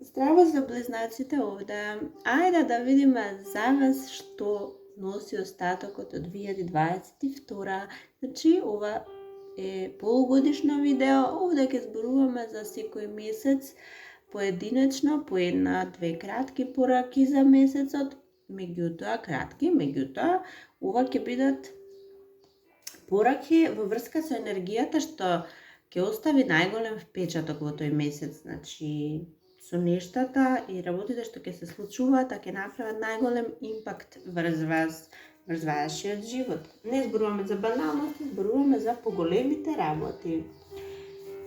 Здраво за близнаците овде. Ајде да видиме за вас што носи остатокот од 2022. Значи, ова е полугодишно видео. Овде ќе зборуваме за секој месец поединечно, по една-две кратки пораки за месецот. Меѓутоа, ова ќе бидат пораки во врска со енергијата што ќе остави најголем впечаток во тој месец. Значи, со нештата и работите што ќе се случуваат, ќе направат најголем импакт врз вас, врз вашиот живот. Не зборуваме за баналности, зборуваме за поголемите работи.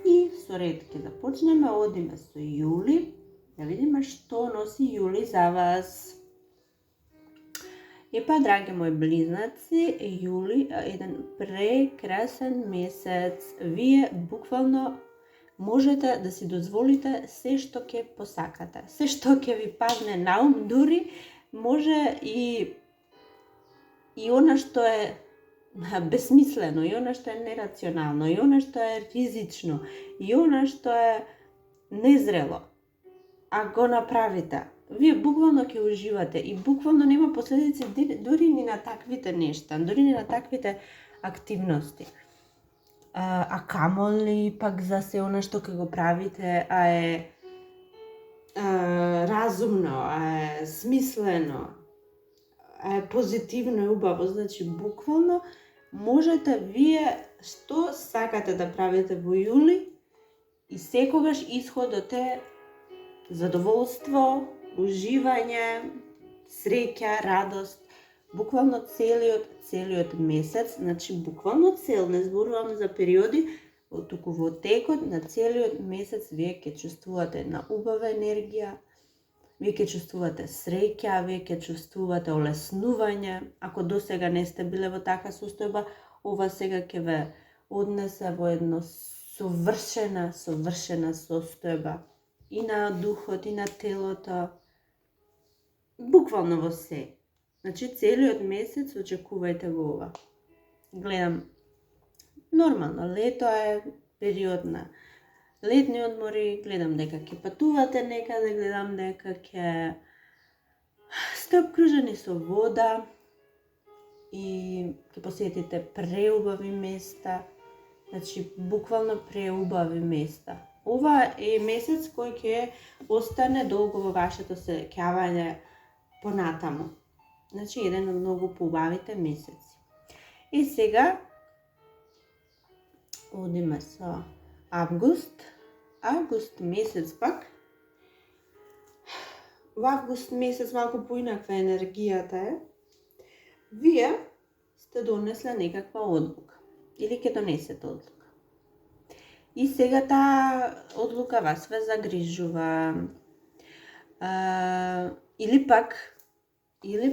И со ред ќе започнеме, одиме со јули, да видиме што носи јули за вас. Епа, драги мои близнаци, јули е еден прекрасен месец. Вие буквално можете да си дозволите се што ќе посакате, се што ќе ви падне на ум, дури може и она што е бесмислено, и она што е нерационално, и она што е ризично, и она што е незрело. А го направите, вие буквално ќе уживате и буквално нема последици дури ни на таквите нешта, дури ни на таквите активности. А камоли пак за се она што ќе го правите, е разумно, е смислено, е позитивно и убаво. Значи, буквално можете вие што сакате да правите во јули и секогаш исходот е задоволство, уживање, среќа, радост, буквално целиот месец, значи буквално цел, не зборувам за периоди, туку во текот на целиот месец вие ќе чувствувате една убава енергија, вие ќе чувствувате среќа, вие ќе чувствувате олеснување. Ако досега не сте биле во така состојба, ова сега ќе ве однесе во едно совршена состојба и на духот, и на телото, буквално во се. Значи, целиот месец очекувајте го ова. Гледам, нормално, лето е период на летни одмори, гледам дека ќе патувате некаде, гледам дека ќе сте обкружени со вода и ќе посетите преубави места, значи, буквално преубави места. Ова е месец кој ќе остане долго во вашето сеќавање понатаму. Значи, еден од многу поубавите месеци. И сега одиме со август. Август месец пак. Во август месец малку поинаква енергијата е. Вие сте донесле некаква одлука. Или ќе донесете одлука. И сега таа одлука вас ве загрижува. Или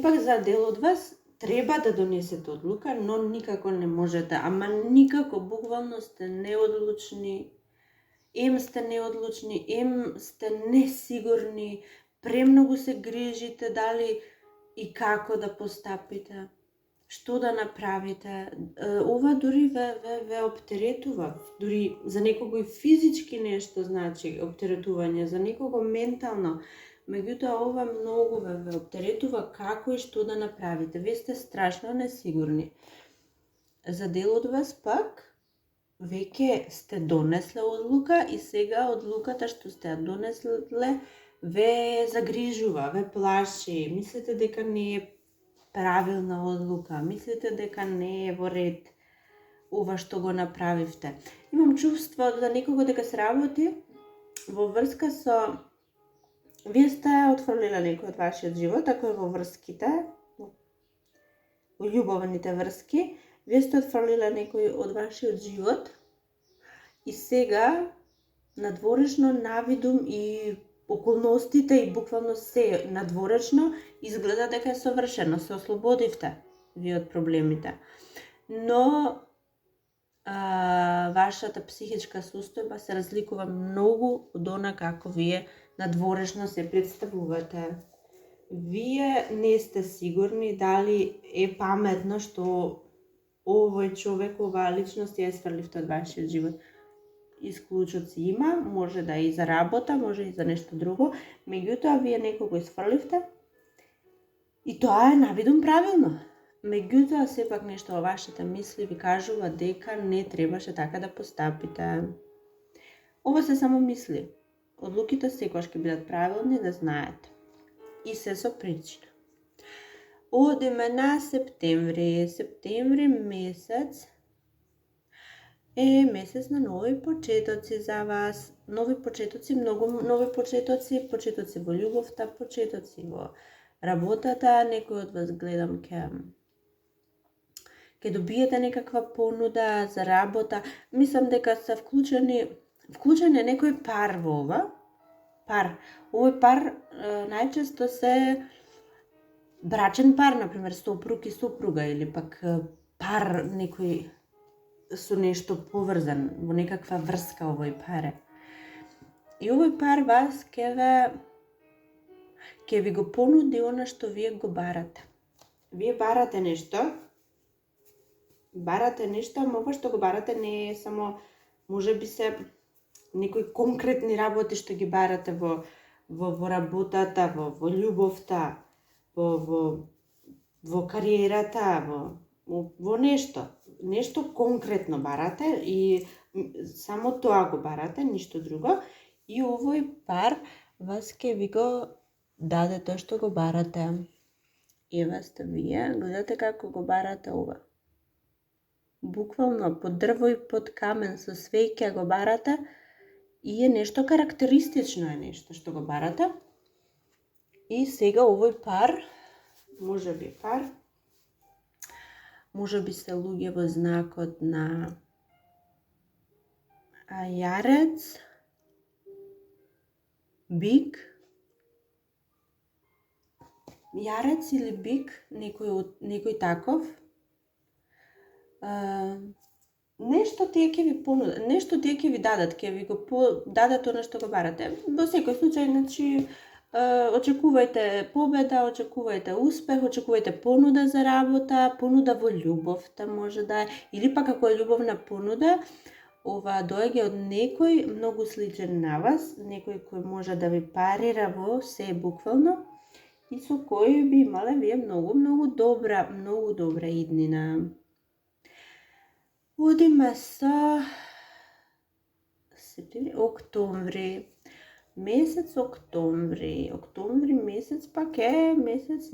пак за дел од вас треба да донесете одлука, но никако не можете, ама никако, буквално сте неодлучни, ем сте несигурни, премногу се грижите дали и како да постапите, што да направите. Ова дури ве оптеретува, дури за некого и физички нешто значи оптеретување, за некого ментално. Меѓутоа, ова многу ве оптеретува како и што да направите. Вие сте страшно несигурни. За дел од вас пак, веќе сте донесле одлука и сега одлуката што сте ја донесле ве загрижува, ве плаши. Мислите дека не е правилна одлука, мислите дека не е во ред ова што го направивте. Имам чувство за некого дека се работи во врска со вие сте отфрлиле некој од вашиот живот, ако е во врските, во љубовните врски, вие сте отфрлиле некој од вашиот живот и сега надворешно навидум и околностите и буквално се надворечно изгледа дека е совршено, се ослободивте вие од проблемите. Но вашата психичка состојба се разликува многу од она како вие надворешно се представувате. Вие не сте сигурни дали е паметно што овој човек, оваа личност ја сфрливте од вашиот живот. исклучоци има, може да и за работа, може и за нешто друго, меѓутоа вие некој го исфрлив,те и тоа е навидум правилно. Меѓутоа, сепак нешто во вашите мисли ви кажува дека не требаше така да постапите. Ова се само мисли. Одлуките секогаш ќе бидат правилни, да знаете. И се со причина. Одиме на септември. Септември месец е месец на нови почетоци за вас. Нови почетоци, многу нови почетоци, почетоци во љубовта, почетоци во работата. Некој од вас гледам ќе добиете некаква понуда за работа. Мислам дека се вклучен е некој пар во ова. Овој пар најчесто се брачен пар, например, сопруг и сопруга, или пак пар некој со нешто поврзан, во некаква врска овој паре. И овој пар вас ќе ви го понуди она што вие го барате. Вие барате нешто, ама ова што го барате не е само, може би се некои конкретни работи што ги барате во работата, во љубовта, во кариерата, во нешто конкретно барате и само тоа го барате, ништо друго. И овој пар вас ќе ви го даде тоа што го барате. Ева сте вие, гледате како го барате ова. Буквално под дрво и под камен со свеќа го барате и е нешто карактеристично, е нешто што го барате. И сега овој пар, може би се луѓе во знакот на јарец, бик, јарец или бик, некој таков. Нешто тие ќе ви понудат, нешто тие ќе ви дадат, ќе ви го дадат она што го барате. Во секој случај, значи, очекувајте победа, очекувајте успех, очекувајте понуда за работа, понуда во љубовта може да е, или пак ако е љубовна понуда, ова доаѓа од некој многу сличен на вас, некој кој може да ви парира во се буквално и со кој би имале вие многу добра иднина. Одиме со октомври. Месец октомври. Октомври месец пак е месец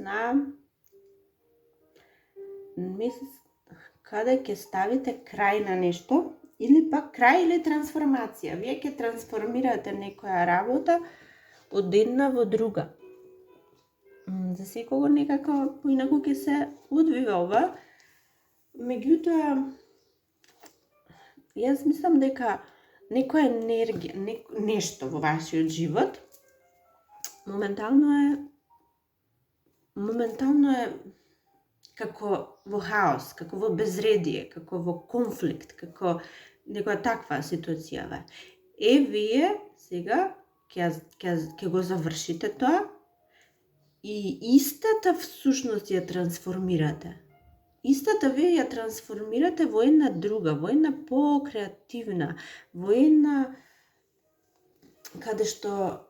каде ќе ставите крај на нешто, или пак крај или трансформација. Вие ќе трансформирате некоја работа од една во друга. За секого некако поинаку ќе се одвива ова. Меѓутоа, јас мислам дека некоја енергија, нешто во вашиот живот, моментално е како во хаос, како во безредие, како во конфликт, како некоја таква ситуација. Вие сега ќе го завршите тоа и истата всушност ја трансформирате. Истата вие ја трансформирате во една друга, во една покреативна, во една каде што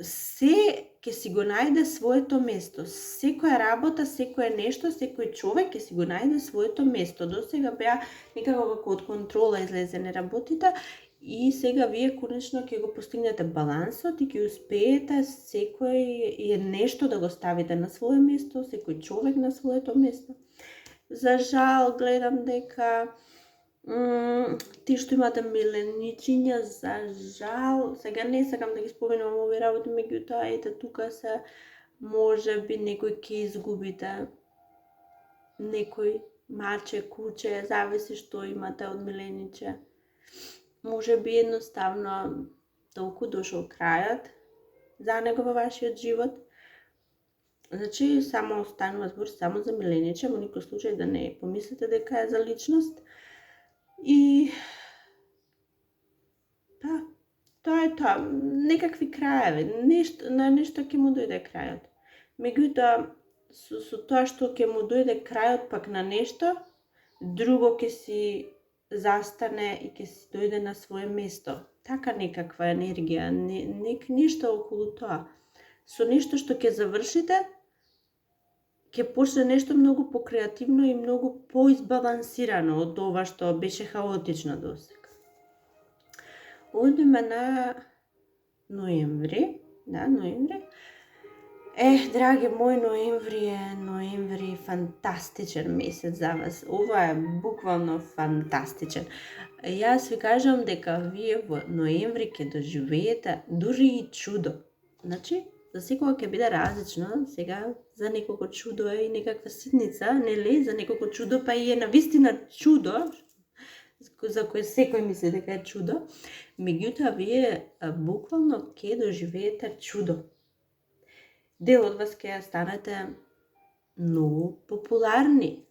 се ќе си го најде своето место. Секоја работа, секој нешто, секој човек ќе си го најде своето место. До сега беа некако како од контрола излезене работите и сега вие конечно ќе го постигнете балансот и ќе успеете секој нешто да го ставите на свое место, секој човек на своето место. За жал гледам дека ти што имате миленичиња, за жал, сега не сакам да ги споменувам овие работи, меѓутоа ете тука се може би некој ќе изгубите, некој маче, куче, зависи што имате од милениче. Може би едноставно толку дошол крајот за него во вашиот живот. Значи, само останува збор само за милениче, во никој случај да не помислите дека е за личност. И тоа е тоа. Некакви краеви, на нешто ќе му дојде крајот. Меѓутоа, со тоа што ќе му дојде крајот пак на нешто, друго ќе си застане и ќе си дојде на свое место. Така некаква енергија, нешто околу тоа. Со нешто што ќе завршите, ќе почне нешто многу покреативно и многу поизбалансирано од ова што беше хаотично досега. Одиме на ноември. Да, ноември. Драги мои, ноември фантастичен месец за вас. Ова е буквално фантастичен. Јас ви кажам дека вие во ноември ќе доживеете дури и чудо. Значи, за секоја ќе биде различно. Сега за неколку чудо е и некаква ситница, нели? За неколку чудо па и е навистина чудо, за кој секој мисли дека е чудо. Меѓутоа, вие буквално ќе доживеете чудо. Дел од вас ќе станете многу популарни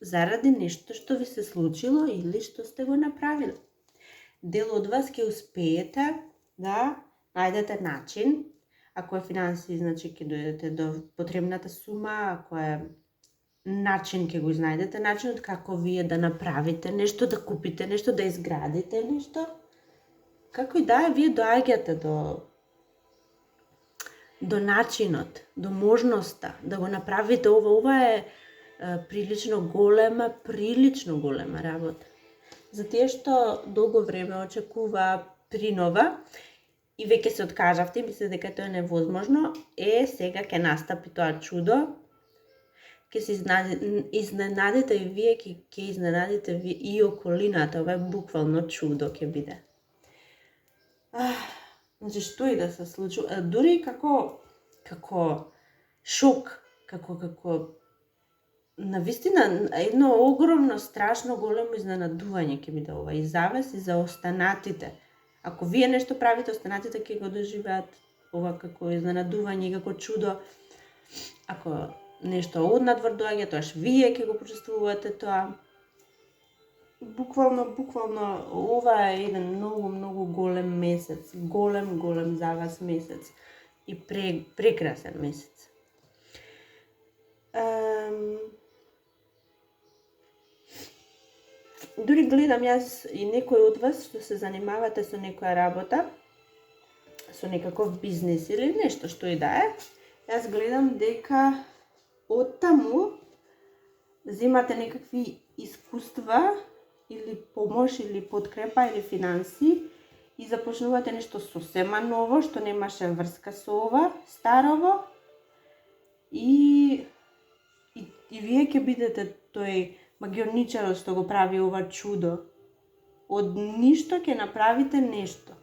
заради нешто што ви се случило или што сте го направили. Дел од вас ќе успеете да најдете начин, ако е финансии, значи ќе дојдете до потребната сума, ако е начин ќе го изнајдете, начинот како вие да направите нешто, да купите нешто, да изградите нешто. Како и да е, вие доаѓате до начинот, до можноста да го направите ова. Ова е прилично голема работа. За тие што долго време очекува принова и веќе се откажавте и мислите дека тоа е невозможно, сега ќе настапи тоа чудо. Ќе се изненадите и вие, ќе изненадите и околината. Ова е буквално чудо ќе биде. Значи, што и да се случи, дури како шок, како навистина едно огромно, страшно големо изненадување ќе биде ова и за вас и за останатите. Ако вие нешто правите, останатите ќе го доживеат ова како изненадување, како чудо. Ако нешто однадвор доаѓа, тоаш вие ќе го почувствувате тоа. Буквално, ова е еден многу голем месец. Голем за вас месец. И прекрасен месец. Дури гледам јас и некој од вас што се занимавате со некоја работа, со некаков бизнес или нешто што и да е, јас гледам дека оттаму земате некакви искуства или помош или подкрепа или финанси и започнувате нешто сосема ново што немаше врска со ова старово и вие ќе бидете тој магионичарот што го прави ова чудо. Од ништо ќе направите нешто.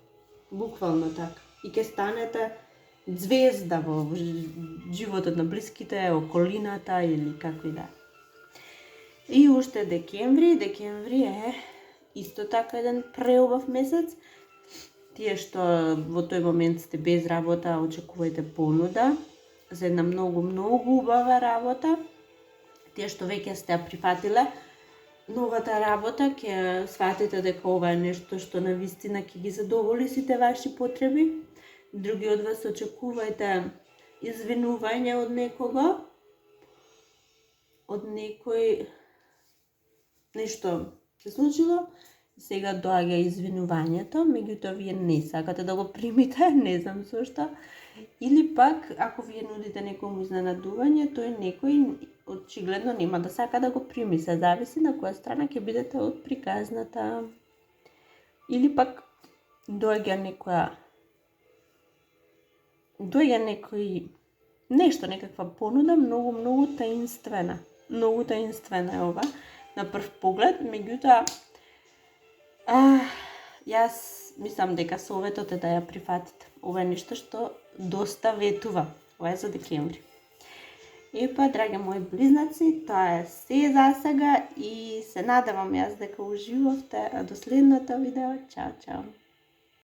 Буквално така. И ќе станете звезда во животот на блиските, околината или како и да. И уште декември е исто така еден преубав месец. Тие што во тој момент сте без работа, очекувајте понуда за една многу убава работа. Тие што веќе сте ја прифатиле новата работа, ќе сватите дека ова е нешто што навистина ќе ги задоволи сите ваши потреби. Други од вас очекувајте извинување од некого, од некој нешто се случило, сега доаѓа извинувањето, меѓутоа вие не сакате да го примите, не знам зошто. Или пак, ако вие нудите некому изненадување, тој некој очигледно нема да сака да го прими, се зависи на која страна ќе бидете од приказната. Или пак доаѓа некој нешто, некаква понуда, многу таинствена. Многу таинствена е ова на прв поглед, меѓутоа јас мислам дека советот е да ја прифатите. Ова е нешто што доста ветува. Ова е за декември. Епа, драги мои близнаци, тоа е се за сега и се надевам јас дека уживавте до следното видео. Чао, чао!